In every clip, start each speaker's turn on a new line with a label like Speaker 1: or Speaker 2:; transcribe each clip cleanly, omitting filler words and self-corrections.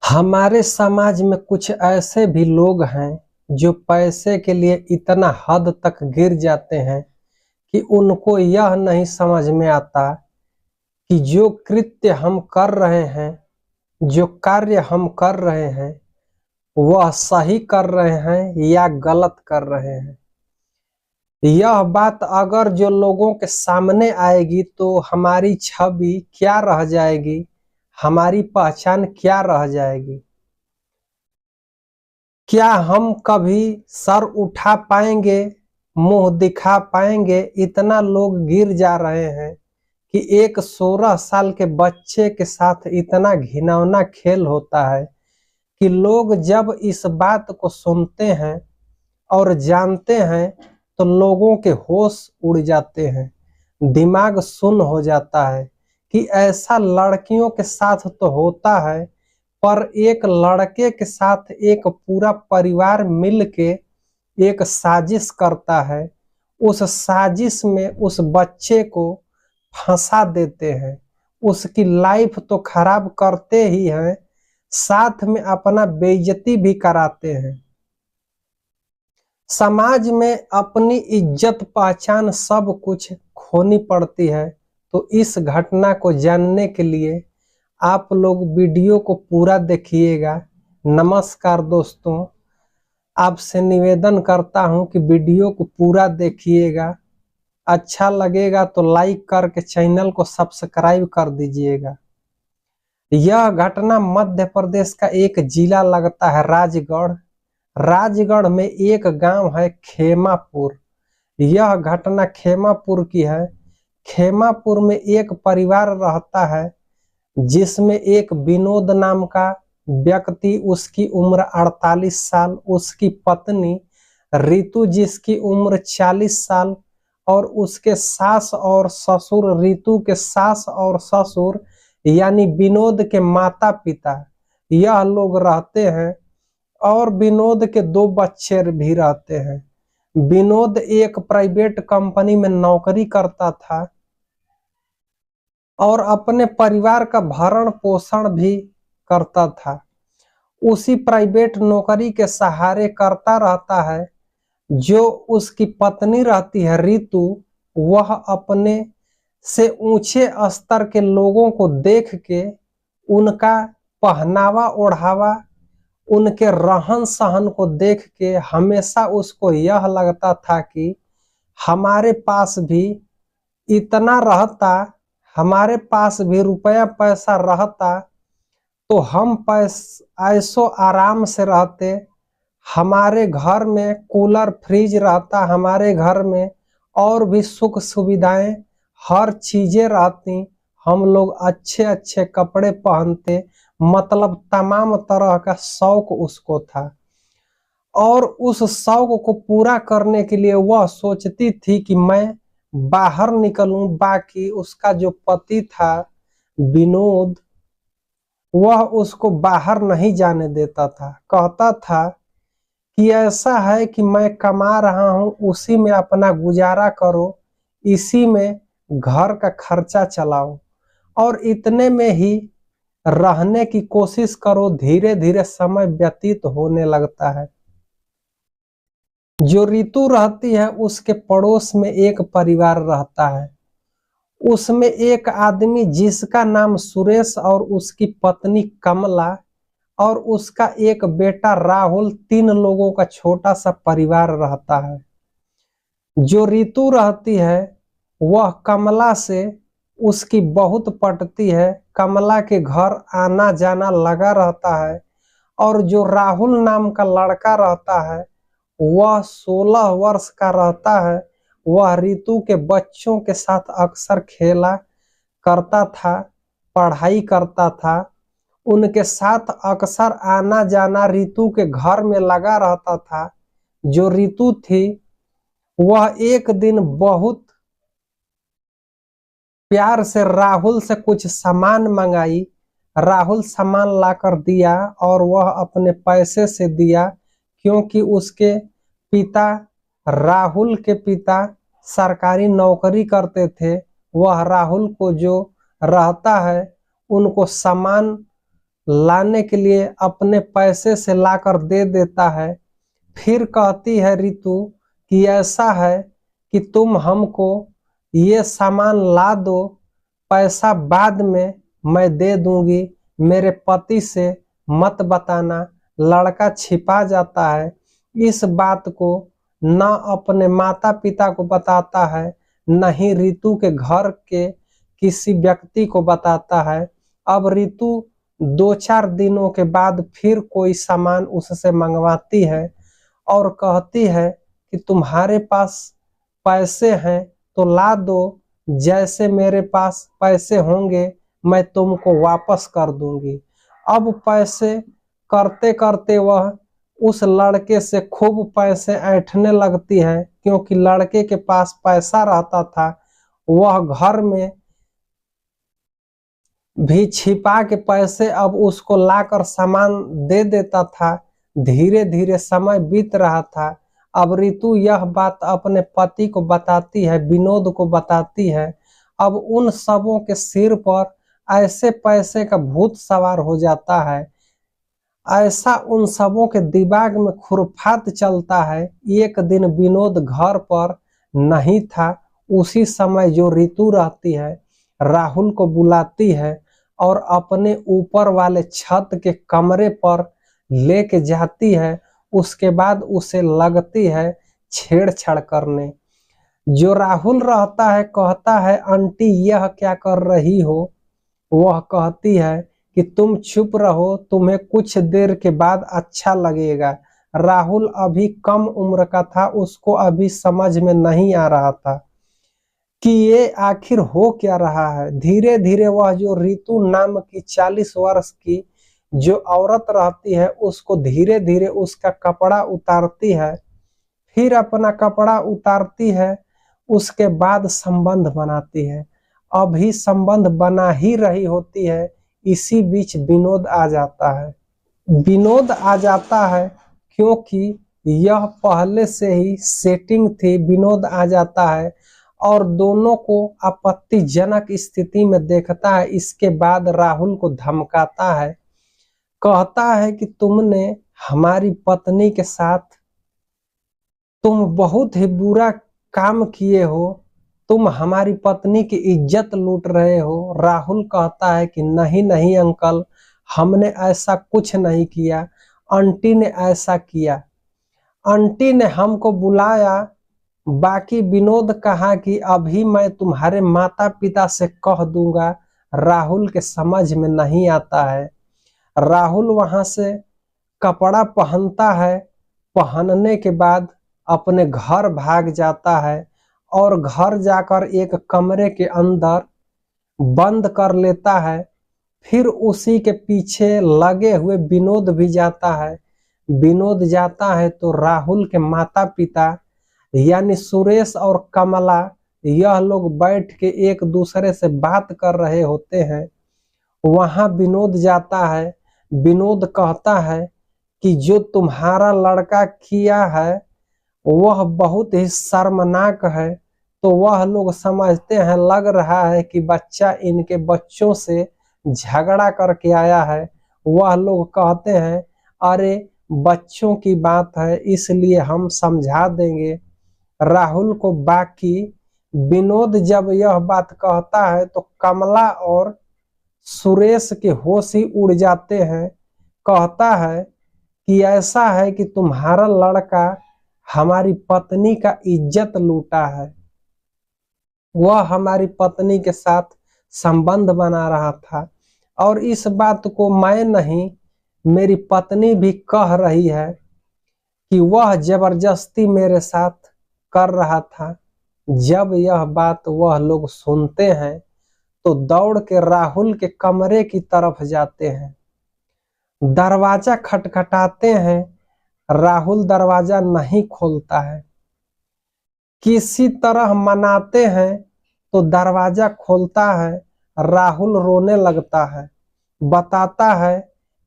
Speaker 1: हमारे समाज में कुछ ऐसे भी लोग हैं जो पैसे के लिए इतना हद तक गिर जाते हैं कि उनको यह नहीं समझ में आता कि जो कृत्य हम कर रहे हैं, जो कार्य हम कर रहे हैं, वह सही कर रहे हैं या गलत कर रहे हैं। यह बात अगर जो लोगों के सामने आएगी तो हमारी छवि क्या रह जाएगी, हमारी पहचान क्या रह जाएगी। क्या हम कभी सर उठा पाएंगे, मुंह दिखा पाएंगे? इतना लोग गिर जा रहे हैं कि एक 16 साल के बच्चे के साथ इतना घिनौना खेल होता है कि लोग जब इस बात को सुनते हैं और जानते हैं तो लोगों के होश उड़ जाते हैं, दिमाग सुन्न हो जाता है कि ऐसा लड़कियों के साथ तो होता है, पर एक लड़के के साथ एक पूरा परिवार मिलके एक साजिश करता है। उस साजिश में उस बच्चे को फंसा देते हैं, उसकी लाइफ तो खराब करते ही हैं, साथ में अपना बेइज्जती भी कराते हैं। समाज में अपनी इज्जत पहचान सब कुछ खोनी पड़ती है। तो इस घटना को जानने के लिए आप लोग वीडियो को पूरा देखिएगा। नमस्कार दोस्तों, आपसे निवेदन करता हूं कि वीडियो को पूरा देखिएगा। अच्छा लगेगा तो लाइक करके चैनल को सब्सक्राइब कर दीजिएगा। यह घटना मध्य प्रदेश का एक जिला लगता है राजगढ़। राजगढ़ में एक गांव है खेमापुर। यह घटना खेमापुर की है। खेमापुर में एक परिवार रहता है जिसमें एक विनोद नाम का व्यक्ति, उसकी उम्र 48 साल, उसकी पत्नी रितु जिसकी उम्र 40 साल, और उसके सास और ससुर, रितु के सास और ससुर यानी विनोद के माता पिता, यह लोग रहते हैं। और विनोद के 2 बच्चे भी रहते हैं। विनोद एक प्राइवेट कंपनी में नौकरी करता था और अपने परिवार का भरण पोषण भी करता था। उसी प्राइवेट नौकरी के सहारे करता रहता है। जो उसकी पत्नी रहती है रितु, वह अपने से ऊंचे स्तर के लोगों को देख के उनका पहनावा ओढ़ावा, उनके रहन सहन को देख के हमेशा उसको यह लगता था कि हमारे पास भी इतना रहता, हमारे पास भी रुपया पैसा रहता तो हम ऐसो आराम से रहते। हमारे घर में कूलर फ्रिज रहता, हमारे घर में और भी सुख सुविधाएं हर चीजें रहती, हम लोग अच्छे अच्छे कपड़े पहनते, मतलब तमाम तरह का शौक उसको था। और उस शौक को पूरा करने के लिए वह सोचती थी कि मैं बाहर निकलूं। बाकी उसका जो पति था विनोद, वह उसको बाहर नहीं जाने देता था। कहता था कि ऐसा है कि मैं कमा रहा हूं, उसी में अपना गुजारा करो, इसी में घर का खर्चा चलाओ और इतने में ही रहने की कोशिश करो। धीरे धीरे समय व्यतीत होने लगता है। जो रितु रहती है उसके पड़ोस में एक परिवार रहता है। उसमें एक आदमी जिसका नाम सुरेश और उसकी पत्नी कमला और उसका एक बेटा राहुल, 3 लोगों का छोटा सा परिवार रहता है। जो रितु रहती है वह कमला से उसकी बहुत पटती है, कमला के घर आना जाना लगा रहता है। और जो राहुल नाम का लड़का रहता है वह 16 वर्ष का रहता है। वह रितु के बच्चों के साथ अक्सर खेला करता था, पढ़ाई करता था, उनके साथ अक्सर आना जाना रितु के घर में लगा रहता था। जो रितु थी वह एक दिन बहुत प्यार से राहुल से कुछ सामान मंगाई। राहुल सामान लाकर दिया और वह अपने पैसे से दिया, क्योंकि उसके पिता, राहुल के पिता सरकारी नौकरी करते थे। वह राहुल को जो रहता है उनको सामान लाने के लिए अपने पैसे से लाकर दे देता है। फिर कहती है रितु कि ऐसा है कि तुम हमको ये सामान ला दो, पैसा बाद में मैं दे दूंगी, मेरे पति से मत बताना। लड़का छिपा जाता है, इस बात को न अपने माता पिता को बताता है, न ही रितु के घर के किसी व्यक्ति को बताता है। अब रितु 2-4 दिनों के बाद फिर कोई सामान उससे मंगवाती है और कहती है कि तुम्हारे पास पैसे हैं तो ला दो, जैसे मेरे पास पैसे होंगे मैं तुमको वापस कर दूंगी। अब पैसे करते करते वह उस लड़के से खूब पैसे ऐंठने लगती है, क्योंकि लड़के के पास पैसा रहता था। वह घर में भी छिपा के पैसे अब उसको लाकर सामान दे देता था। धीरे धीरे समय बीत रहा था। अब रितु यह बात अपने पति को बताती है, विनोद को बताती है। अब उन सबों के सिर पर ऐसे पैसे का भूत सवार हो जाता है, ऐसा उन सबों के दिमाग में खुरफात चलता है। एक दिन विनोद घर पर नहीं था, उसी समय जो रितु रहती है राहुल को बुलाती है और अपने ऊपर वाले छत के कमरे पर लेके जाती है। उसके बाद उसे लगती है छेड़छाड़ करने। जो राहुल रहता है कहता है, आंटी यह क्या कर रही हो? वह कहती है कि तुम चुप रहो, तुम्हें कुछ देर के बाद अच्छा लगेगा। राहुल अभी कम उम्र का था, उसको अभी समझ में नहीं आ रहा था कि ये आखिर हो क्या रहा है। धीरे धीरे वह जो रितु नाम की 40 वर्ष की जो औरत रहती है उसको धीरे धीरे उसका कपड़ा उतारती है, फिर अपना कपड़ा उतारती है, उसके बाद संबंध बनाती है। अभी संबंध बना ही रही होती है, इसी बीच विनोद आ जाता है। विनोद आ जाता है क्योंकि यह पहले से ही सेटिंग थी। विनोद आ जाता है और दोनों को आपत्तिजनक स्थिति में देखता है। इसके बाद राहुल को धमकाता है, कहता है कि तुमने हमारी पत्नी के साथ तुम बहुत ही बुरा काम किए हो, तुम हमारी पत्नी की इज्जत लूट रहे हो। राहुल कहता है कि नहीं नहीं अंकल, हमने ऐसा कुछ नहीं किया, आंटी ने ऐसा किया, आंटी ने हमको बुलाया। बाकी विनोद कहा कि अभी मैं तुम्हारे माता पिता से कह दूंगा। राहुल के समझ में नहीं आता है। राहुल वहां से कपड़ा पहनता है, पहनने के बाद अपने घर भाग जाता है और घर जाकर एक कमरे के अंदर बंद कर लेता है। फिर उसी के पीछे लगे हुए विनोद भी जाता है। विनोद जाता है तो राहुल के माता पिता यानी सुरेश और कमला, यह लोग बैठ के एक दूसरे से बात कर रहे होते हैं। वहां विनोद जाता है। विनोद कहता है कि जो तुम्हारा लड़का किया है वह बहुत ही शर्मनाक है। तो वह लोग समझते हैं, लग रहा है कि बच्चा इनके बच्चों से झगड़ा करके आया है। वह लोग कहते हैं, अरे बच्चों की बात है इसलिए हम समझा देंगे राहुल को। बाकी विनोद जब यह बात कहता है तो कमला और सुरेश के होश ही उड़ जाते हैं। कहता है कि ऐसा है कि तुम्हारा लड़का हमारी पत्नी का इज्जत लूटा है, वह हमारी पत्नी के साथ संबंध बना रहा था और इस बात को मैं नहीं, मेरी पत्नी भी कह रही है कि वह जबरदस्ती मेरे साथ कर रहा था। जब यह बात वह लोग सुनते हैं तो दौड़ के राहुल के कमरे की तरफ जाते हैं, दरवाजा खटखटाते हैं। राहुल दरवाजा नहीं खोलता है, किसी तरह मनाते हैं तो दरवाजा खोलता है। राहुल रोने लगता है, बताता है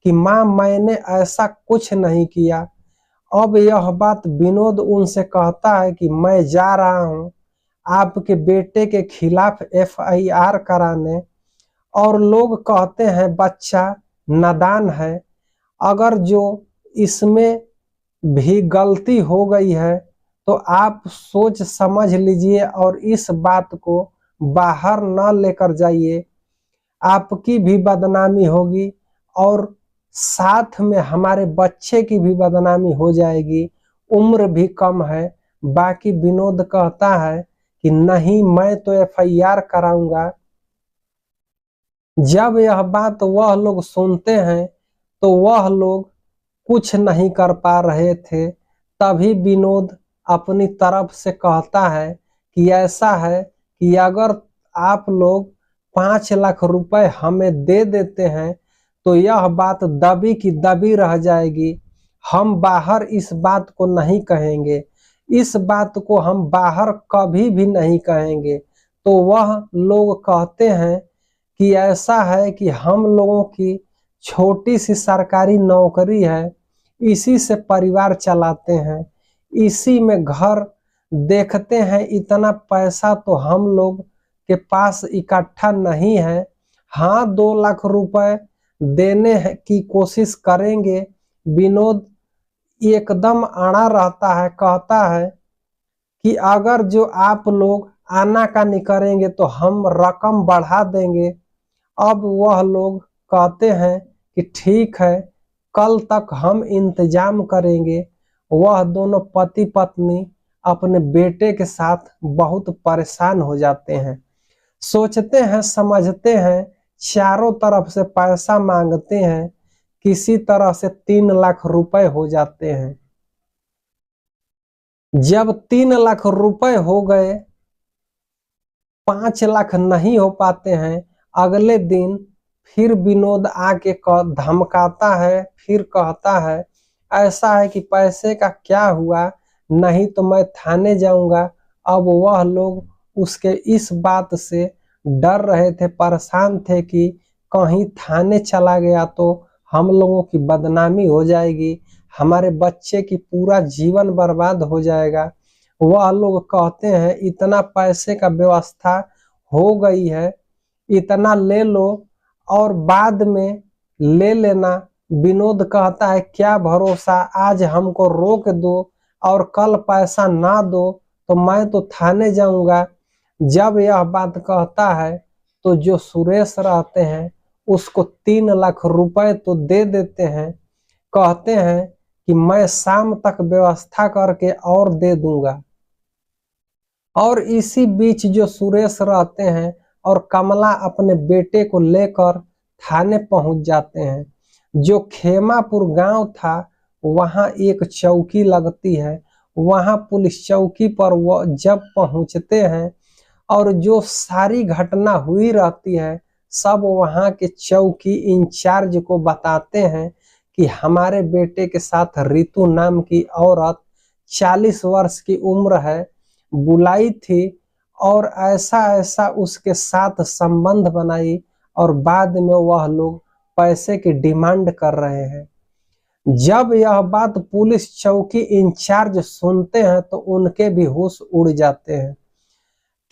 Speaker 1: कि माँ मैंने ऐसा कुछ नहीं किया। अब यह बात विनोद उनसे कहता है कि मैं जा रहा हूँ आपके बेटे के खिलाफ FIR कराने। और लोग कहते हैं बच्चा नादान है। अगर जो इसमें भी गलती हो गई है तो आप सोच समझ लीजिए और इस बात को बाहर न लेकर जाइए, आपकी भी बदनामी होगी और साथ में हमारे बच्चे की भी बदनामी हो जाएगी। उम्र भी कम है। बाकी विनोद कहता है कि नहीं, मैं तो एफआईआर कराऊंगा। जब यह बात वह लोग सुनते हैं तो वह लोग कुछ नहीं कर पा रहे थे। तभी विनोद अपनी तरफ से कहता है कि ऐसा है कि अगर आप लोग 5 लाख रुपए हमें दे देते हैं तो यह बात दबी की दबी रह जाएगी। हम बाहर इस बात को नहीं कहेंगे, इस बात को हम बाहर कभी भी नहीं कहेंगे। तो वह लोग कहते हैं कि ऐसा है कि हम लोगों की छोटी सी सरकारी नौकरी है, इसी से परिवार चलाते हैं, इसी में घर देखते हैं। इतना पैसा तो हम लोग के पास इकट्ठा नहीं है। हाँ, 2 लाख रुपए देने की कोशिश करेंगे। विनोद एकदम अड़ा रहता है, कहता है कि अगर जो आप लोग आनाकानी करेंगे तो हम रकम बढ़ा देंगे। अब वह लोग कहते हैं कि ठीक है, कल तक हम इंतजाम करेंगे। वह दोनों पति पत्नी अपने बेटे के साथ बहुत परेशान हो जाते हैं। सोचते हैं, समझते हैं, चारों तरफ से पैसा मांगते हैं, किसी तरह से 3 लाख रुपए हो जाते हैं। जब 3 लाख रुपए हो गए, 5 लाख नहीं हो पाते हैं। अगले दिन फिर विनोद आके धमकाता है, फिर कहता है ऐसा है कि पैसे का क्या हुआ, नहीं तो मैं थाने जाऊंगा। अब वह लोग उसके इस बात से डर रहे थे, परेशान थे कि कहीं थाने चला गया तो हम लोगों की बदनामी हो जाएगी, हमारे बच्चे की पूरा जीवन बर्बाद हो जाएगा। वह लोग कहते हैं इतना पैसे का व्यवस्था हो गई है, इतना ले लो और बाद में ले लेना। विनोद कहता है क्या भरोसा, आज हमको रोक दो और कल पैसा ना दो तो मैं तो थाने जाऊंगा। जब यह बात कहता है तो जो सुरेश रहते हैं उसको 3 लाख रुपए तो दे देते हैं। कहते हैं कि मैं शाम तक व्यवस्था करके और दे दूंगा। और इसी बीच जो सुरेश रहते हैं और कमला अपने बेटे को लेकर थाने पहुंच जाते हैं। जो खेमापुर गांव था वहां एक चौकी लगती है। वहां पुलिस चौकी पर वो जब पहुंचते हैं और जो सारी घटना हुई रहती है सब वहां के चौकी इंचार्ज को बताते हैं कि हमारे बेटे के साथ रितु नाम की औरत 40 वर्ष की उम्र है बुलाई थी और ऐसा ऐसा उसके साथ संबंध बनाई और बाद में वह लोग पैसे की डिमांड कर रहे हैं। जब यह बात पुलिस चौकी इंचार्ज सुनते हैं तो उनके भी होश उड़ जाते हैं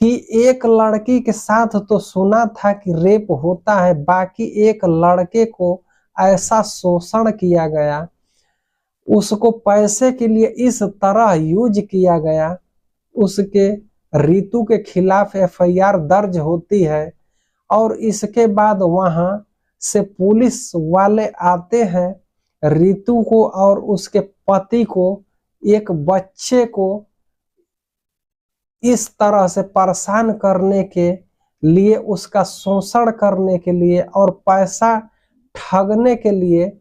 Speaker 1: कि एक लड़की के साथ तो सुना था कि रेप होता है, बाकी एक लड़के को ऐसा शोषण किया गया, उसको पैसे के लिए इस तरह यूज किया गया। उसके रितु के खिलाफ एफआईआर दर्ज होती है और इसके बाद वहां से पुलिस वाले आते हैं। रितु को और उसके पति को, एक बच्चे को इस तरह से परेशान करने के लिए, उसका शोषण करने के लिए और पैसा ठगने के लिए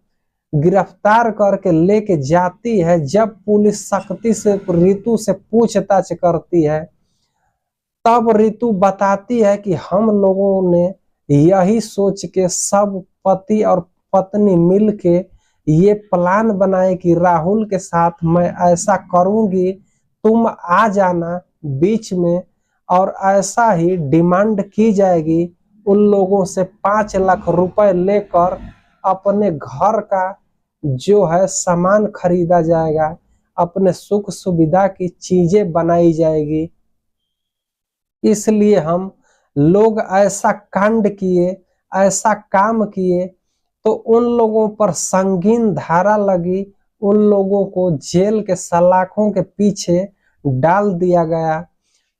Speaker 1: गिरफ्तार करके लेके जाती है। जब पुलिस सख्ती से रितु से पूछताछ करती है तब रितु बताती है कि हम लोगों ने यही सोच के सब पति और पत्नी मिलके ये प्लान बनाए कि राहुल के साथ मैं ऐसा करूंगी, तुम आ जाना बीच में और ऐसा ही डिमांड की जाएगी। उन लोगों से 5 लाख रुपए लेकर अपने घर का जो है सामान खरीदा जाएगा, अपने सुख सुविधा की चीजें बनाई जाएगी। इसलिए हम लोग ऐसा कांड किए, ऐसा काम किए तो उन लोगों पर संगीन धारा लगी, उन लोगों को जेल के सलाखों के पीछे डाल दिया गया।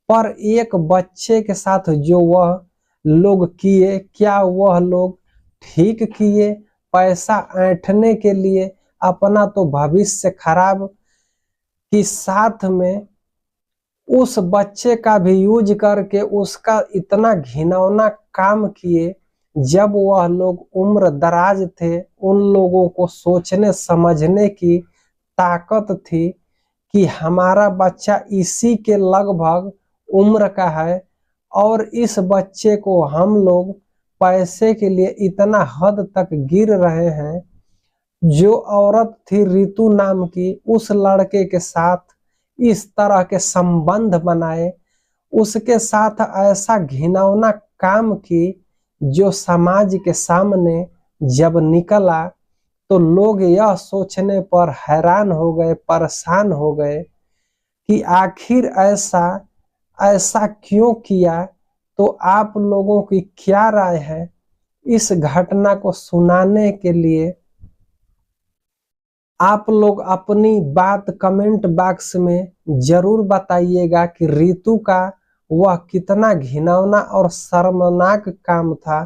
Speaker 1: पर एक बच्चे के साथ जो वह लोग किए, क्या वह लोग ठीक किए? पैसा ऐंठने के लिए, अपना तो भविष्य खराब की साथ में उस बच्चे का भी यूज करके उसका इतना घिनौना काम किए। जब वह लोग उम्र दराज थे, उन लोगों को सोचने समझने की ताकत थी कि हमारा बच्चा इसी के लगभग उम्र का है और इस बच्चे को हम लोग पैसे के लिए इतना हद तक गिर रहे हैं। जो औरत थी रितु नाम की, उस लड़के के साथ इस तरह के संबंध बनाए, उसके साथ ऐसा घिनौना काम की, जो समाज के सामने जब निकला तो लोग यह सोचने पर हैरान हो गए, परेशान हो गए कि आखिर ऐसा ऐसा क्यों किया। तो आप लोगों की क्या राय है? इस घटना को सुनाने के लिए आप लोग अपनी बात कमेंट बॉक्स में जरूर बताइएगा कि रितु का वह कितना घिनौना और शर्मनाक काम था।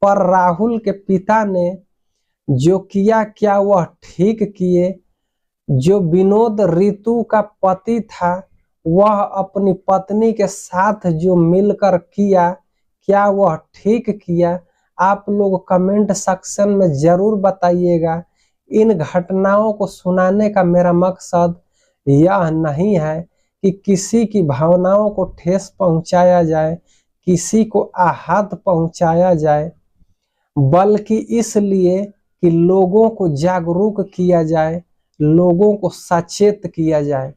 Speaker 1: पर राहुल के पिता ने जो किया, क्या वह ठीक किए? जो विनोद रितु का पति था, वह अपनी पत्नी के साथ जो मिलकर किया, क्या वह ठीक किया? आप लोग कमेंट सेक्शन में जरूर बताइएगा। इन घटनाओं को सुनाने का मेरा मकसद यह नहीं है कि किसी की भावनाओं को ठेस पहुंचाया जाए, किसी को आहत पहुंचाया जाए, बल्कि इसलिए कि लोगों को जागरूक किया जाए, लोगों को सचेत किया जाए।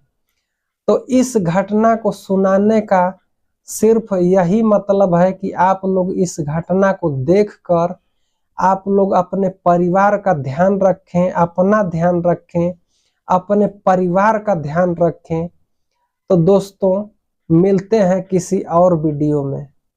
Speaker 1: तो इस घटना को सुनाने का सिर्फ यही मतलब है कि आप लोग इस घटना को देखकर आप लोग अपने परिवार का ध्यान रखें, अपना ध्यान रखें, अपने परिवार का ध्यान रखें। तो दोस्तों, मिलते हैं किसी और वीडियो में।